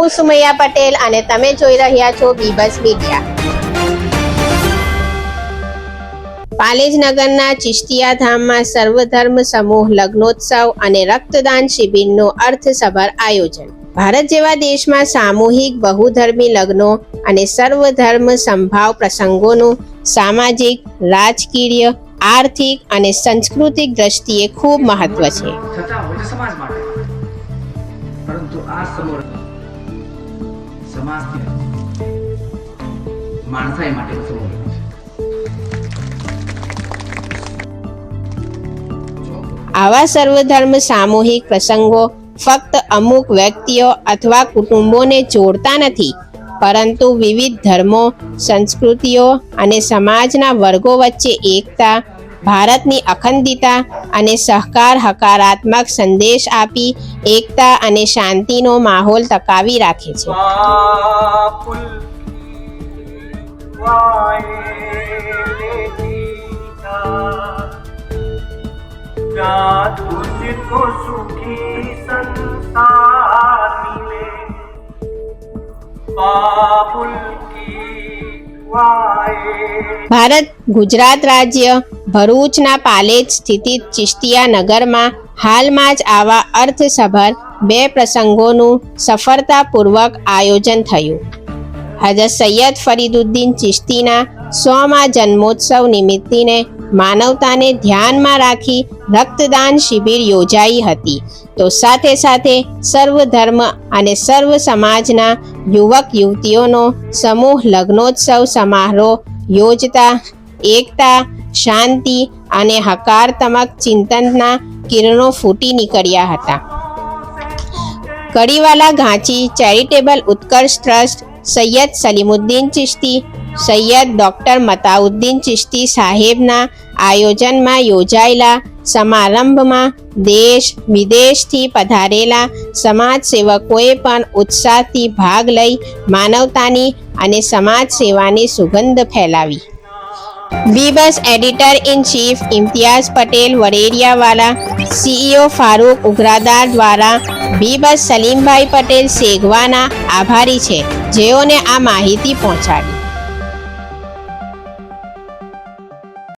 હું સુમૈયા પટેલ અને તમે જોઈ રહ્યા છો બીબસ મીડિયા। પાલેજ નગરના ચિશ્તિયા ધામમાં સર્વધર્મ સમૂહ લગ્નોત્સવ અને રક્તદાન શિબિરનું અર્થસભર આયોજન। ભારત જેવા દેશમાં સામૂહિક બહુધર્મી લગ્નો અને સર્વધર્મ સંભાવ પ્રસંગોનું સામાજિક, રાજકીય, આર્થિક અને સાંસ્કૃતિક દ્રષ્ટિએ ખૂબ મહત્વ છે। સમાજ માટે, પરંતુ આ સમૂહ સમાજની માણસાઈ માટેનો સમૂહ છે। આવા સર્વધર્મ સામૂહિક પ્રસંગો ફક્ત અમુક વ્યક્તિઓ અથવા કુટુંબોને જોડતા નથી, પરંતુ વિવિધ ધર્મો, સંસ્કૃતિઓ અને સમાજના વર્ગો વચ્ચે એકતા, ભારતની અખંડિતતા અને સહકાર હકારાત્મક સંદેશ આપી એકતા અને શાંતિનો માહોલ ટકાવી રાખે છે। तुझको सुखी संसार मिले बाबुल की ભારત ગુજરાત રાજ્ય ભરૂચના પાલેજ સ્થિત ચિશ્તિયા નગરમાં હાલમાં જ આવા અર્થસભર 2 પ્રસંગોનું સફળતાપૂર્વક આયોજન થયું। હજરત સૈયદ ફરીદુદ્દીન ચિશ્તીના 100મા જન્મોત્સવ નિમિત્તે માનવતાને ધ્યાનમાં રાખી રક્તદાન શિબિર યોજાઈ હતી, તો સાથે સાથે સર્વધર્મ અને સર્વ સમાજના યુવક યુવતીઓનો સમૂહ લગ્નોત્સવ સમારોહ યોજતા એકતા, શાંતિ અને હકારાત્મક ચિંતનના કિરણો ફૂટી નીકળ્યા હતા। કડીવાલા ઘાંચી ચેરિટેબલ ઉત્કર્ષ ટ્રસ્ટ, સૈયદ સલીમુદ્દીન ચિશ્તી, સૈયદ ડૉક્ટર મતાઉદ્દીન ચિશ્તી સાહેબના આયોજનમાં યોજાયેલા સમારંભમાં દેશ વિદેશથી પધારેલા સમાજ સેવકોએ પણ ઉત્સાહથી ભાગ લઈ માનવતાની અને સમાજ સેવાની સુગંધ ફેલાવી। બીબસ editor in chief Imtiaz Patel Vareriyawala, CEO Farooq Ugharadar દ્વારા બીબસ સલીમભાઈ પટેલ સેગવાના આભારી છે, જેઓને આ માહિતી પહોંચાડી।